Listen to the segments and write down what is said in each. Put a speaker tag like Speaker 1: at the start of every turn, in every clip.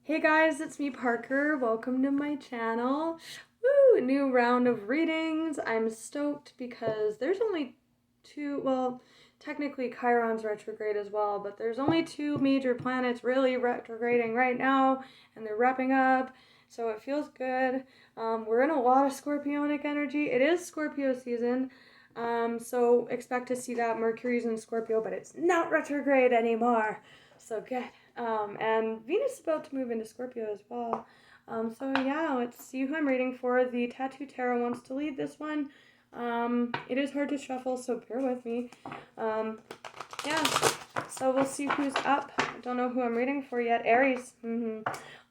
Speaker 1: Hey guys, it's me Parker. Welcome to my channel. Woo, new round of readings. I'm stoked because there's only two, well, technically Chiron's retrograde as well, but there's only two major planets really retrograding right now, and they're wrapping up, so it feels good. We're in a lot of Scorpionic energy. It is Scorpio season, so expect to see that. Mercury's in Scorpio, but it's not retrograde anymore, so good. And Venus is about to move into Scorpio as well. So yeah, let's see who I'm reading for. The Tattoo Tarot wants to lead this one. It is hard to shuffle, so bear with me. Yeah, so we'll see who's up. I don't know who I'm reading for yet. Aries.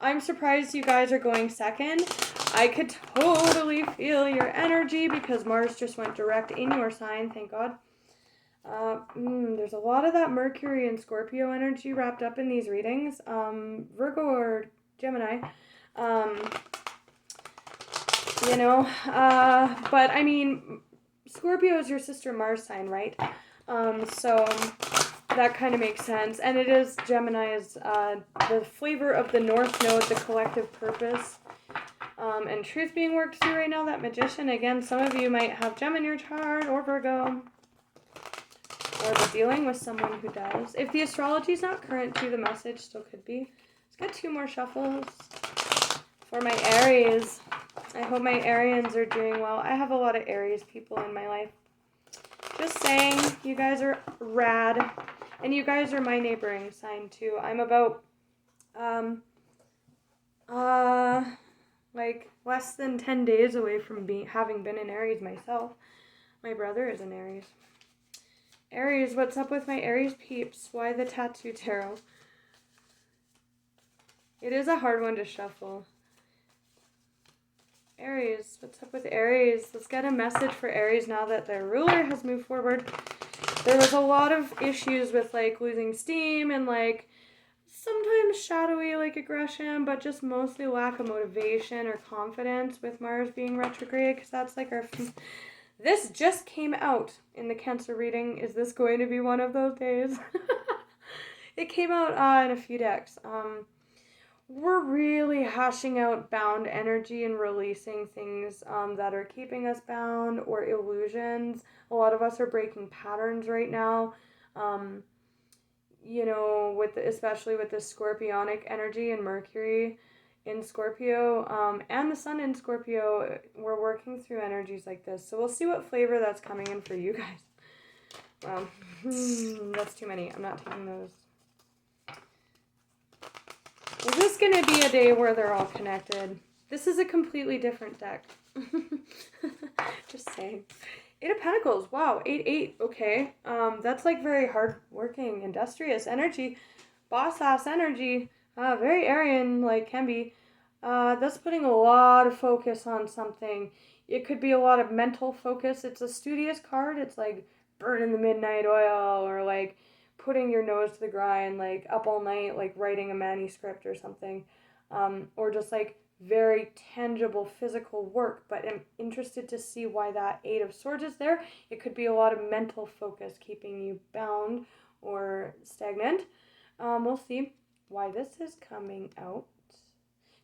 Speaker 1: I'm surprised you guys are going second. I could totally feel your energy because Mars just went direct in your sign, thank God. There's a lot of that Mercury and Scorpio energy wrapped up in these readings. Virgo or Gemini. But I mean, Scorpio is your sister Mars sign, right? So that kind of makes sense. And it is Gemini's, the flavor of the North Node, the collective purpose. And truth being worked through right now, that Magician. Again, some of you might have Gem in your chart or Virgo. Or be dealing with someone who does. If the astrology is not current too, the message still could be. Let's get two more shuffles for my Aries. I hope my Arians are doing well. I have a lot of Aries people in my life. Just saying, you guys are rad. And you guys are my neighboring sign too. I'm about, like less than 10 days away from having been an Aries myself. My brother is an Aries. Aries, what's up with my Aries peeps? Why the Tattoo Tarot? It is a hard one to shuffle. Aries, what's up with Aries? Let's get a message for Aries now that their ruler has moved forward. There was a lot of issues with like losing steam and like sometimes shadowy like aggression, but just mostly lack of motivation or confidence with Mars being retrograde, because that's like our... This just came out in the Cancer reading. Is this going to be one of those days? It came out in a few decks. We're really hashing out bound energy and releasing things that are keeping us bound or illusions. A lot of us are breaking patterns right now. Especially with the Scorpionic energy and Mercury in Scorpio, and the Sun in Scorpio, we're working through energies like this. So we'll see what flavor that's coming in for you guys. Well, that's too many. I'm not taking those. Is this going to be a day where they're all connected? This is a completely different deck. Just saying. 8 of Pentacles. Wow, 8-8. Okay. That's like very hard-working, industrious energy. Boss-ass energy. Very Aryan, like, can be. That's putting a lot of focus on something. It could be a lot of mental focus. It's a studious card. It's like burning the midnight oil, or like putting your nose to the grind, like up all night, like writing a manuscript or something. Or just like very tangible physical work. But I'm interested to see why that 8 of Swords is there. It could be a lot of mental focus keeping you bound or stagnant. We'll see why this is coming out.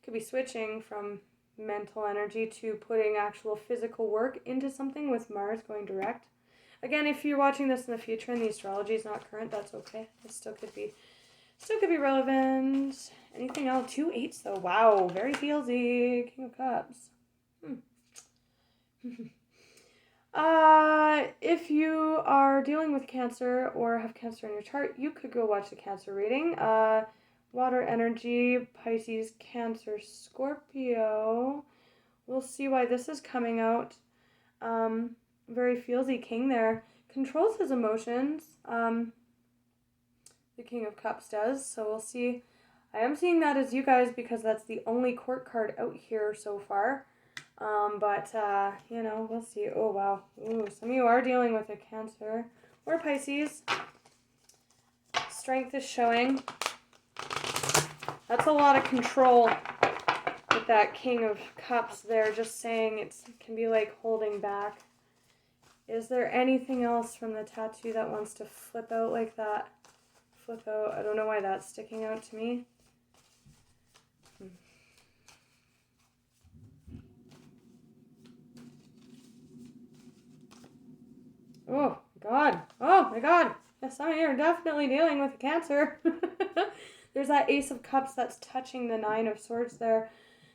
Speaker 1: Could be switching from mental energy to putting actual physical work into something with Mars going direct. Again, if you're watching this in the future and the astrology is not current, that's okay. It still could be relevant. Anything else? 2 8s though. Wow, very feelsy. King of Cups. If you are dealing with Cancer or have Cancer in your chart, you could go watch the Cancer reading. Water energy, Pisces, Cancer, Scorpio. We'll see why this is coming out. Very feelsy king there. Controls his emotions. The King of Cups does. So we'll see. I am seeing that as you guys because that's the only court card out here so far. We'll see. Oh, wow. Ooh, some of you are dealing with a Cancer or Pisces. Strength is showing. That's a lot of control with that King of Cups there. Just saying it can be like holding back. Is there anything else from the tattoo that wants to flip out like that? Flip out. I don't know why that's sticking out to me. Oh, God. Oh, my God. Yes, some of you are definitely dealing with Cancer. There's that Ace of Cups that's touching the Nine of Swords there.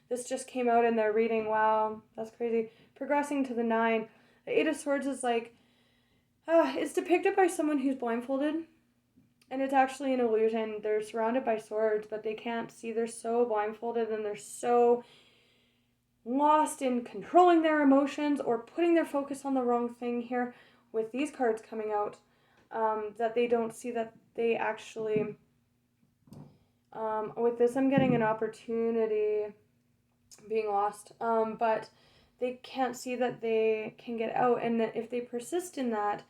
Speaker 1: This just came out in their reading. Wow, that's crazy. Progressing to the 9. The Eight of Swords is like, it's depicted by someone who's blindfolded. And it's actually an illusion. They're surrounded by swords, but they can't see. They're so blindfolded and they're so lost in controlling their emotions or putting their focus on the wrong thing here with these cards coming out, that they don't see that they actually, with this I'm getting an opportunity being lost, but they can't see that they can get out, and that if they persist in that,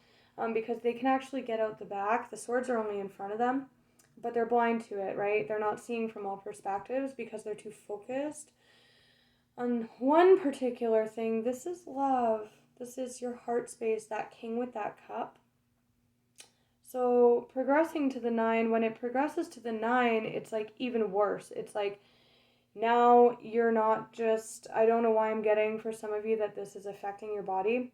Speaker 1: because they can actually get out the back, the swords are only in front of them, but they're blind to it, right? They're not seeing from all perspectives because they're too focused on one particular thing. This is love. This is your heart space, that king with that cup. So progressing to the 9, when it progresses to the 9, it's like even worse. It's like, now you're not just, I don't know why I'm getting for some of you that this is affecting your body.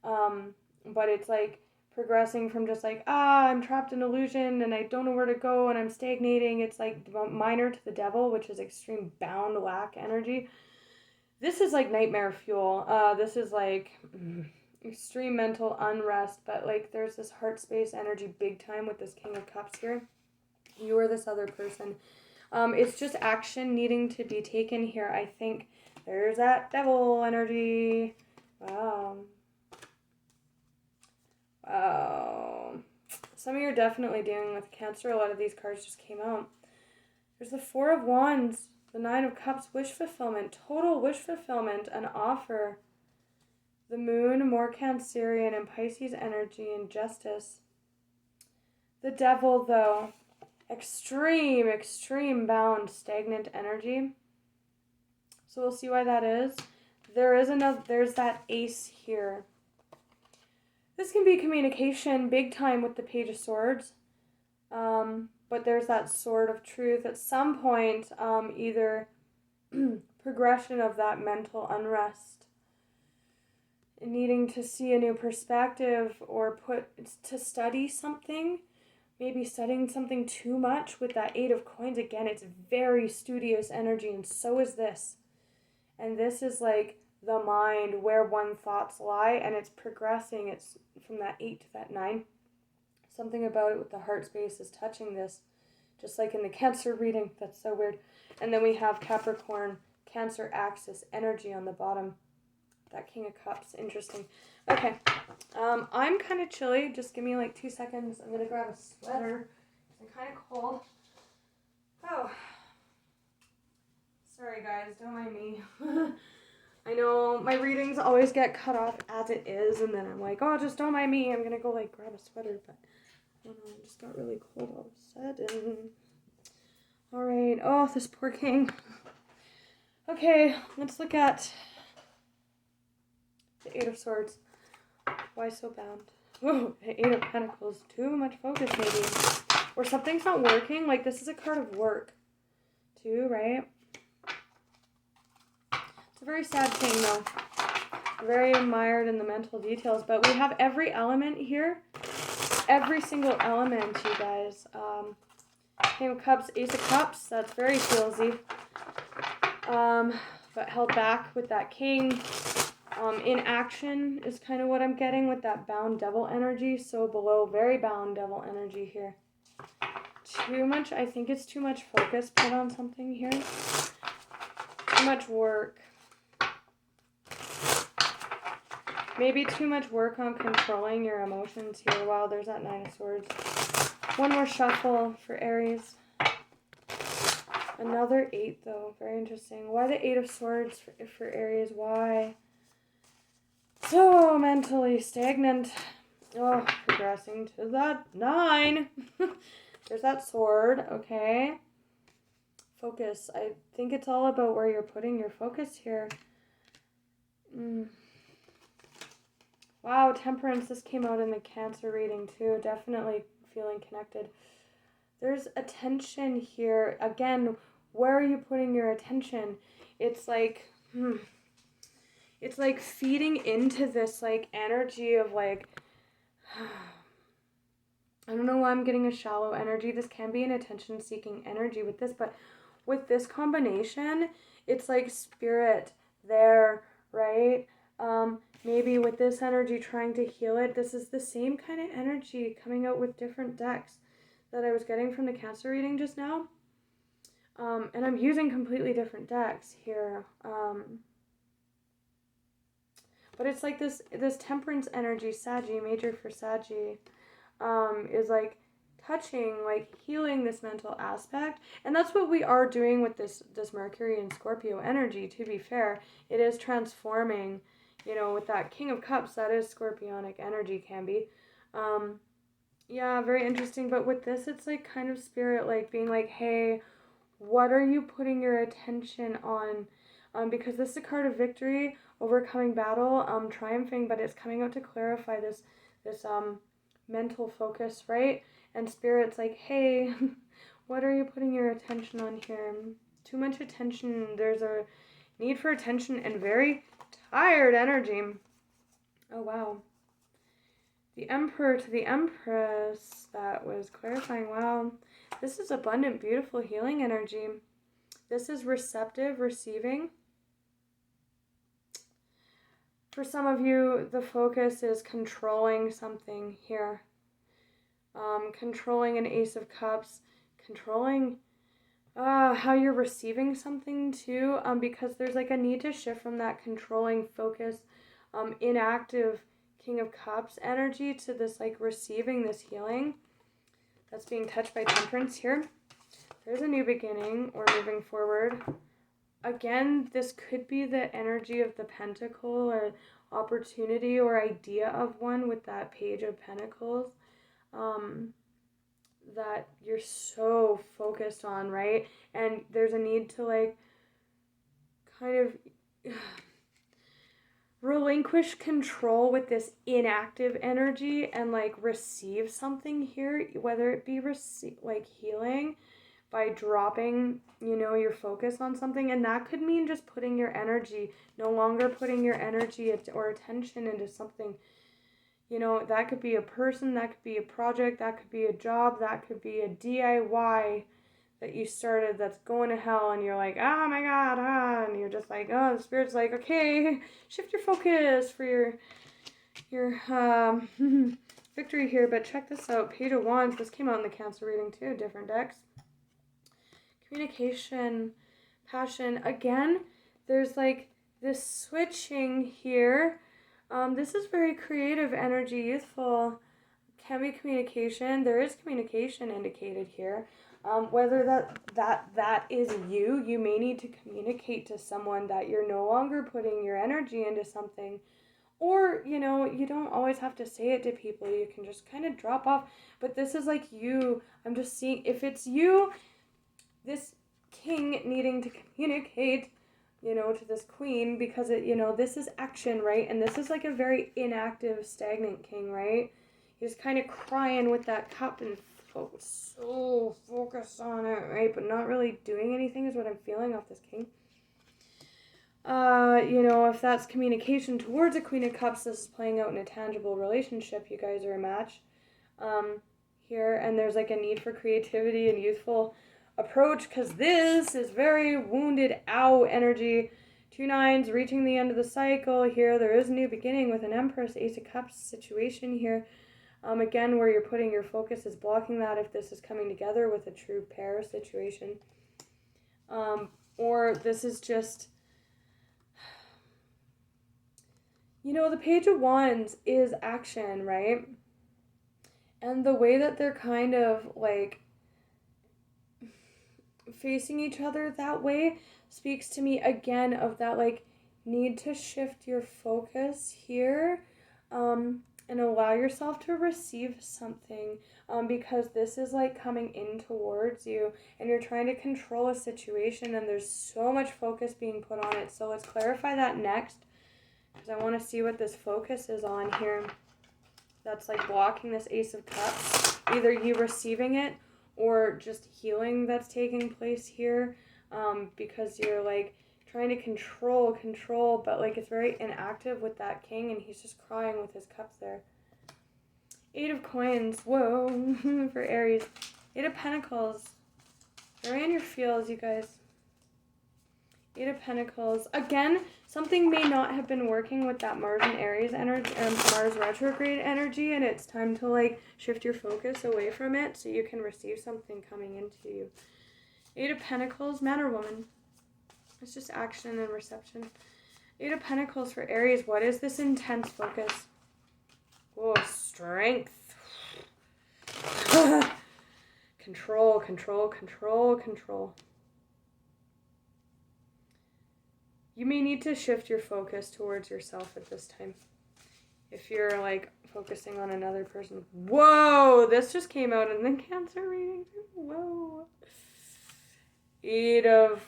Speaker 1: But it's like progressing from just like, I'm trapped in illusion and I don't know where to go and I'm stagnating. It's like minor to the devil, which is extreme bound lack energy. This is like nightmare fuel. This is like extreme mental unrest, but like there's this heart space energy big time with this King of Cups here. You or this other person. It's just action needing to be taken here. I think there's that devil energy. Wow. Wow. Some of you are definitely dealing with Cancer. A lot of these cards just came out. There's the Four of Wands, the Nine of Cups, wish fulfillment, total wish fulfillment, an offer. The Moon, more Cancerian and Pisces energy and justice. The Devil, though, extreme bound, stagnant energy. So we'll see why that is. There's that Ace here. This can be communication big time with the Page of Swords. But there's that Sword of Truth at some point, either progression of that mental unrest, needing to see a new perspective or to study something, maybe studying something too much with that Eight of Coins. Again, it's very studious energy, and so is this. And this is like the mind, where one thoughts lie, and it's progressing. It's from that 8 to that 9. Something about it with the heart space is touching this, just like in the Cancer reading. That's so weird. And then we have Capricorn, Cancer axis energy on the bottom. That King of Cups. Interesting. Okay. I'm kind of chilly. Just give me like 2 seconds. I'm going to grab a sweater. I'm kind of cold. Oh. Sorry, guys. Don't mind me. I know my readings always get cut off as it is, and then I'm like, oh, just don't mind me. I'm going to go like grab a sweater, but I don't know. It just got really cold all of a sudden. All right. Oh, this poor king. Okay, let's look at the Eight of Swords. Why so bound? Whoa, the Eight of Pentacles. Too much focus, maybe. Or something's not working. Like, this is a card of work, too, right? It's a very sad thing, though. Very mired in the mental details. But we have every element here. Every single element, you guys. King of Cups, Ace of Cups. That's very feelsy. But held back with that King. Inaction is kind of what I'm getting with that bound devil energy. So below, very bound devil energy here. Too much, I think it's too much focus put on something here. Too much work. Maybe too much work on controlling your emotions here. Wow, there's that Nine of Swords. One more shuffle for Aries. Another 8, though. Very interesting. Why the 8 of Swords for Aries? Why? So mentally stagnant. Oh, progressing to that 9. There's that sword. Okay. Focus. I think it's all about where you're putting your focus here. Wow, Temperance. This came out in the Cancer reading too. Definitely feeling connected. There's attention here. Again, where are you putting your attention? It's like, it's like feeding into this like energy of like I don't know why I'm getting a shallow energy. This can be an attention-seeking energy with this, but with this combination, it's like spirit there, right? Maybe with this energy trying to heal it, this is the same kind of energy coming out with different decks that I was getting from the Cancer reading just now. And I'm using completely different decks here. But it's like this temperance energy, Saggy, major for Saggy, is like touching, like healing this mental aspect. And that's what we are doing with this Mercury and Scorpio energy, to be fair. It is transforming, with that King of Cups, that is Scorpionic energy, can be. Yeah, very interesting. But with this, it's like kind of spirit, like being like, hey, what are you putting your attention on? Because this is a card of victory, overcoming battle, triumphing, but it's coming out to clarify this mental focus, right? And spirit's like, hey, what are you putting your attention on here? Too much attention. There's a need for attention and very tired energy. Oh, wow. The Emperor to the Empress. That was clarifying. Wow. This is abundant, beautiful, healing energy. This is receptive, receiving. For some of you, the focus is controlling something here. Controlling an Ace of Cups. Controlling how you're receiving something too. Because there's like a need to shift from that controlling focus, inactive King of Cups energy to this like receiving this healing that's being touched by Temperance here. There's a new beginning or moving forward. Again, this could be the energy of the Pentacle or opportunity or idea of one with that Page of Pentacles that you're so focused on, right? And there's a need to like kind of relinquish control with this inactive energy and like receive something here, whether it be like healing by dropping, your focus on something. And that could mean just putting your energy, no longer putting your energy or attention into something. That could be a person, that could be a project, that could be a job, that could be a DIY that you started that's going to hell, and you're like, oh my god, and you're just like, oh, the spirit's like, okay, shift your focus for your victory here. But check this out, Page of Wands. This came out in the Cancer reading too, different decks. Communication, passion. Again, there's like this switching here. This is very creative energy, youthful. Can be communication. There is communication indicated here. Whether that is you may need to communicate to someone that you're no longer putting your energy into something. Or, you don't always have to say it to people. You can just kind of drop off. But this is like you. I'm just seeing, if it's you, this king needing to communicate, to this queen, because this is action, right? And this is like a very inactive, stagnant king, right? He's kind of crying with that cup and so focused on it, right? But not really doing anything is what I'm feeling off this king. If that's communication towards a Queen of Cups, this is playing out in a tangible relationship. You guys are a match here. And there's like a need for creativity and youthful approach, because this is very wounded ow energy. 2 9s, reaching the end of the cycle here. There is a new beginning with an Empress, Ace of Cups situation here. Again, where you're putting your focus is blocking that if this is coming together with a true pair situation. Or this is just, the Page of Wands is action, right? And the way that they're kind of like facing each other that way speaks to me again of that like need to shift your focus here and allow yourself to receive something because this is like coming in towards you and you're trying to control a situation and there's so much focus being put on it. So let's clarify that next, because I want to see what this focus is on here that's like blocking this Ace of Cups. Either you receiving it or just healing that's taking place here because you're like trying to control, but like it's very inactive with that king and he's just crying with his cups there. Eight of Coins. Whoa. For Aries. Eight of Pentacles. You're in your feels, you guys. Eight of Pentacles. Again, something may not have been working with that Mars and Aries energy, Mars retrograde energy, and it's time to like shift your focus away from it so you can receive something coming into you. Eight of Pentacles, man or woman. It's just action and reception. Eight of Pentacles for Aries. What is this intense focus? Oh, strength. Control, control, control, control. You may need to shift your focus towards yourself at this time. If you're like focusing on another person. Whoa, this just came out in the Cancer reading. Whoa. Eight of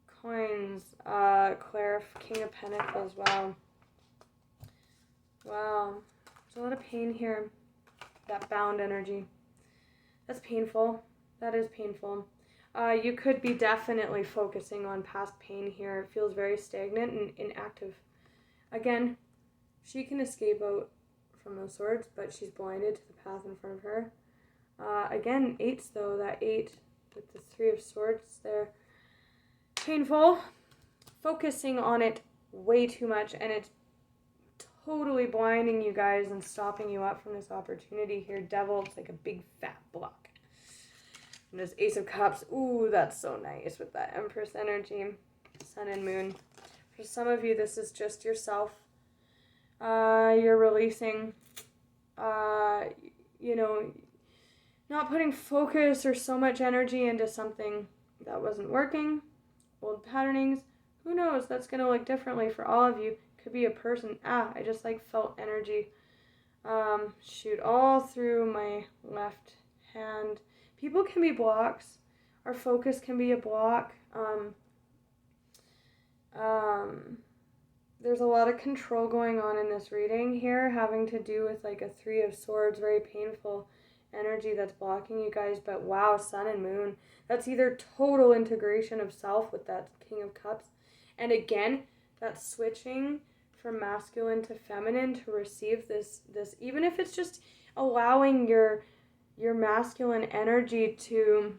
Speaker 1: Coins. King of Pentacles. Wow. Wow. There's a lot of pain here. That bound energy. That's painful. That is painful. You could be definitely focusing on past pain here. It feels very stagnant and inactive. Again, she can escape out from those swords, but she's blinded to the path in front of her. Again, eights though. That eight with the Three of Swords there. Painful. Focusing on it way too much, and it's totally blinding you guys and stopping you up from this opportunity here. Devil, it's like a big fat block. And this Ace of Cups, ooh, that's so nice with that Empress energy. Sun and Moon. For some of you, this is just yourself. You're releasing, you know, not putting focus or so much energy into something that wasn't working. Old patternings. Who knows? That's going to look differently for all of you. Could be a person. I just like felt energy. Shoot, all through my left hand. People can be blocks. Our focus can be a block. There's a lot of control going on in this reading here, having to do with like a Three of Swords, very painful energy that's blocking you guys. But wow, Sun and Moon. That's either total integration of self with that King of Cups. And again, that's switching from masculine to feminine to receive this even if it's just allowing your masculine energy to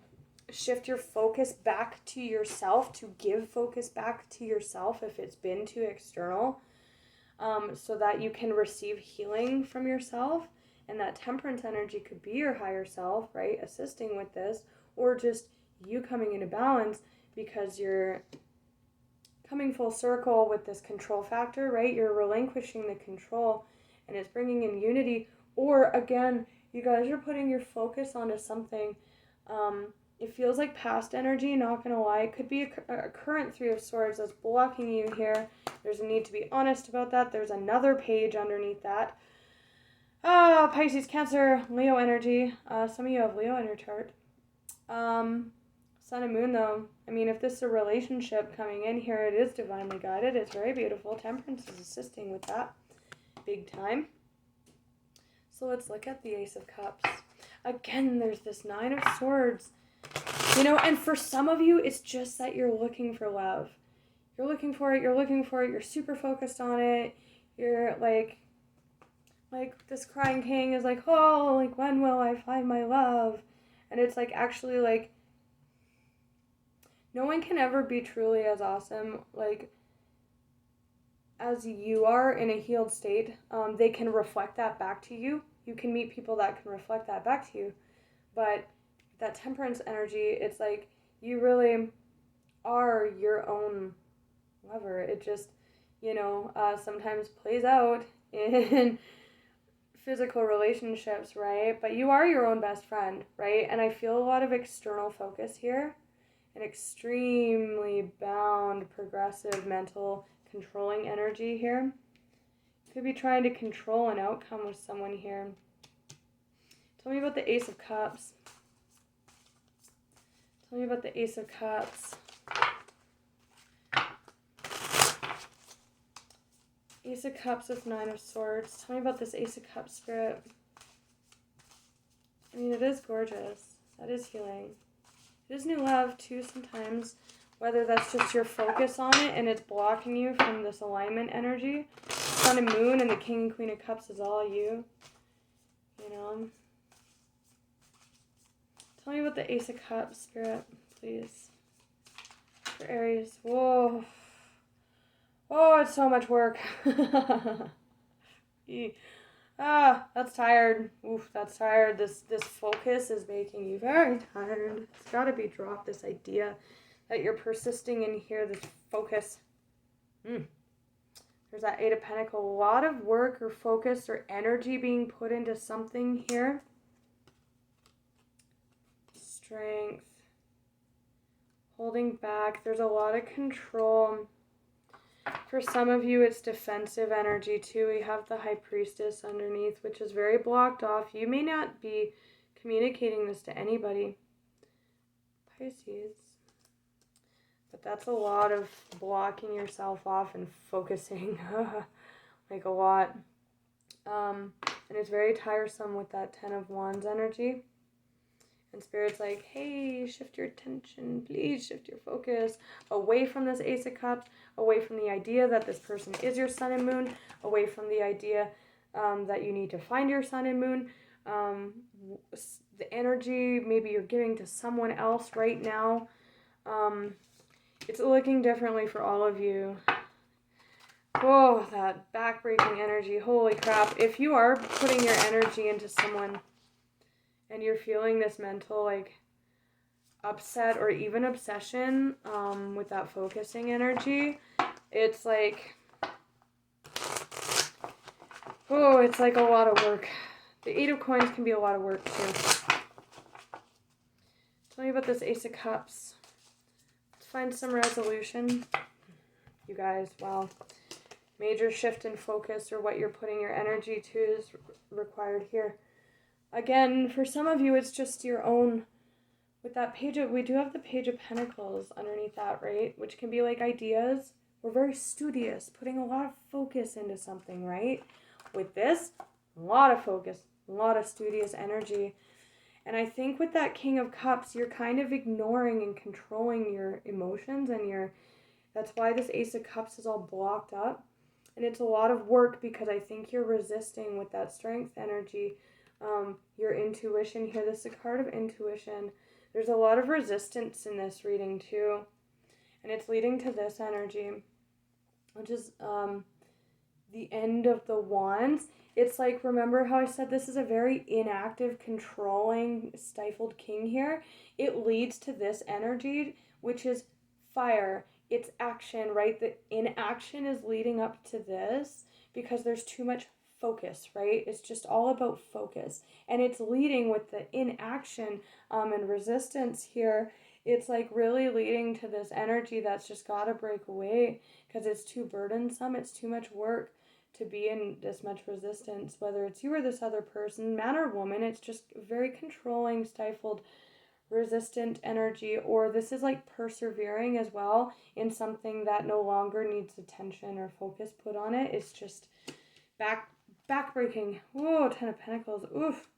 Speaker 1: shift your focus back to yourself, to give focus back to yourself if it's been too external, so that you can receive healing from yourself. And that Temperance energy could be your higher self, right, assisting with this, or just you coming into balance because you're coming full circle with this control factor, right? You're relinquishing the control and it's bringing in unity. Or again, you guys are putting your focus onto something. It feels like past energy, not gonna lie. It could be a current Three of Swords that's blocking you here. There's a need to be honest about that. There's another page underneath that. Pisces, Cancer, Leo energy. Some of you have Leo in your chart. Sun and Moon though. I mean, if this is a relationship coming in here, it is divinely guided. It's very beautiful. Temperance is assisting with that big time. So let's look at the Ace of Cups. Again, there's this Nine of Swords. You know, and for some of you, it's just that you're looking for love. You're looking for it. You're super focused on it. You're like this crying king is like, oh, like, when will I find my love? And it's like, actually, like, no one can ever be truly as awesome, like, as you are in a healed state. They can reflect that back to you. You can meet people that can reflect that back to you. But that Temperance energy, it's like, you really are your own lover. It just, you know, sometimes plays out in physical relationships, right? But you are your own best friend, right? And I feel a lot of external focus here. An extremely bound, progressive, mental, controlling energy here. Could be trying to control an outcome with someone here. Tell me about the Ace of Cups. Tell me about the Ace of Cups. Ace of Cups with Nine of Swords. Tell me about this Ace of Cups, Spirit. I mean, it is gorgeous. That is healing. It is new love, too, sometimes. Whether that's just your focus on it and it's blocking you from this alignment energy. Sun and Moon and the King and Queen of Cups is all you. You I know. Tell me about the Ace of Cups, Spirit, please. For Aries. Whoa. Oh, it's so much work. That's tired. Oof, that's tired. This focus is making you very tired. It's got to be dropped, this idea that you're persisting in here, this focus. There's that Eight of Pentacles. A lot of work or focus or energy being put into something here. Strength. Holding back. There's a lot of control. For some of you, it's defensive energy too. We have the High Priestess underneath, which is very blocked off. You may not be communicating this to anybody. Pisces. But that's a lot of blocking yourself off and focusing. Like a lot. And it's very tiresome with that Ten of Wands energy. And Spirit's like, hey, shift your attention. Please shift your focus away from this Ace of Cups, away from the idea that this person is your sun and moon, away from the idea that you need to find your sun and moon. The energy maybe you're giving to someone else right now. It's looking differently for all of you. Oh, that backbreaking energy. Holy crap. If you are putting your energy into someone and you're feeling this mental, like, upset or even obsession with that focusing energy, it's like, oh, it's like a lot of work. The Eight of Coins can be a lot of work, too. Tell me about this Ace of Cups. Let's find some resolution. You guys, wow. Major shift in focus or what you're putting your energy to is required here. Again, for some of you, it's just your own. With that we do have the Page of Pentacles underneath that, right? Which can be like ideas. We're very studious, putting a lot of focus into something, right? With this, a lot of focus, a lot of studious energy. And I think with that King of Cups, you're kind of ignoring and controlling your emotions and that's why this Ace of Cups is all blocked up. And it's a lot of work because I think you're resisting with that strength energy. Your intuition here. This is a card of intuition. There's a lot of resistance in this reading too. And it's leading to this energy, which is the End of the Wands. It's like, remember how I said this is a very inactive, controlling, stifled king here? It leads to this energy, which is fire. It's action, right? The inaction is leading up to this because there's too much focus, right? It's just all about focus. And it's leading with the inaction and resistance here. It's like really leading to this energy that's just got to break away because it's too burdensome. It's too much work to be in this much resistance, whether it's you or this other person, man or woman. It's just very controlling, stifled, resistant energy. Or this is like persevering as well in something that no longer needs attention or focus put on it. It's just backbreaking. Whoa, Ten of Pentacles. Oof.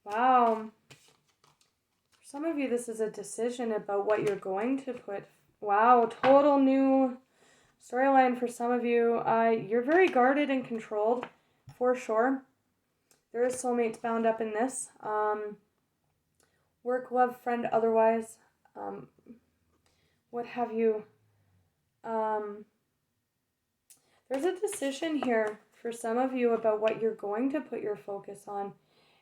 Speaker 1: Wow. For some of you, this is a decision about what you're going to put. Wow, total new storyline for some of you. You're very guarded and controlled, for sure. There is soulmates bound up in this. Work, love, friend, otherwise. What have you. There's a decision here for some of you about what you're going to put your focus on.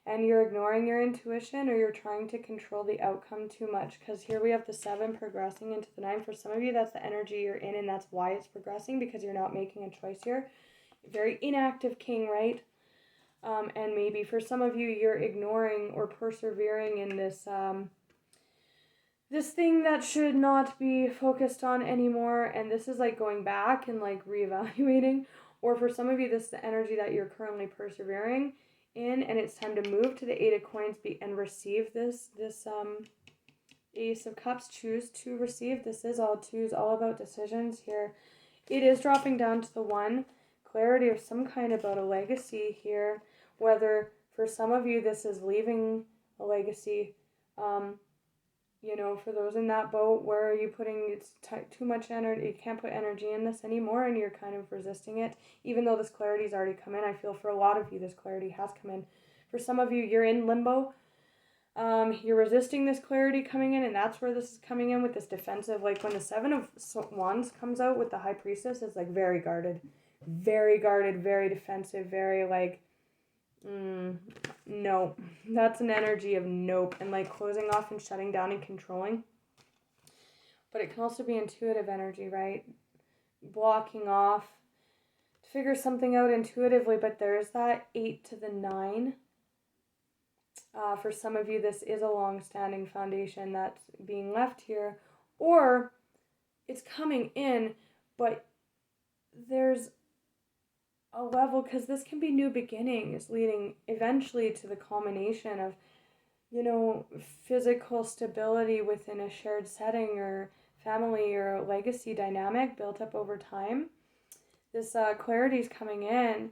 Speaker 1: And you're ignoring your intuition or you're trying to control the outcome too much. Because here we have the 7 progressing into the 9. For some of you, that's the energy you're in and that's why it's progressing because you're not making a choice here. Very inactive king, right? And maybe for some of you, you're ignoring or persevering in this this thing that should not be focused on anymore. And this is like going back and like reevaluating. Or for some of you, this is the energy that you're currently persevering in, and it's time to move to the 8 of Coins and receive this Ace of Cups. Choose to receive. This is all about decisions here. It is dropping down to the 1. Clarity of some kind about a legacy here. Whether for some of you this is leaving a legacy, you know, for those in that boat where you putting too much energy, you can't put energy in this anymore, and you're kind of resisting it, even though this clarity's already come in. I feel for a lot of you, this clarity has come in. For some of you, you're in limbo. You're resisting this clarity coming in, and that's where this is coming in with this defensive. Like when the Seven of Wands comes out with the High Priestess, it's like very guarded, very defensive, very like, no. That's an energy of nope, and like closing off and shutting down and controlling. But it can also be intuitive energy, right? Blocking off to figure something out intuitively, but there's that 8 to the 9. For some of you, this is a long-standing foundation that's being left here, or it's coming in, but there's a level, because this can be new beginnings leading eventually to the culmination of, you know, physical stability within a shared setting or family or legacy dynamic built up over time. This clarity is coming in,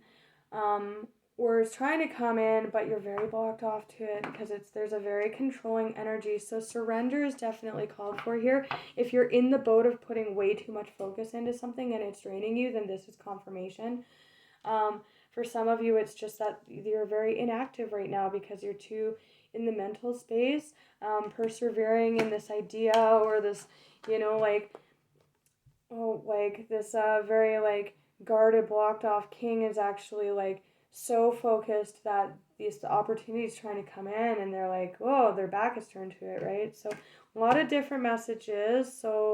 Speaker 1: or is trying to come in, but you're very blocked off to it because there's a very controlling energy. So surrender is definitely called for here. If you're in the boat of putting way too much focus into something and it's draining you, then this is confirmation. For some of you, it's just that you're very inactive right now because you're too in the mental space, persevering in this idea or this, you know, like, oh, like this very like guarded, blocked off king is actually like so focused that these opportunities trying to come in, and they're like, whoa, their back is turned to it, right? So a lot of different messages. So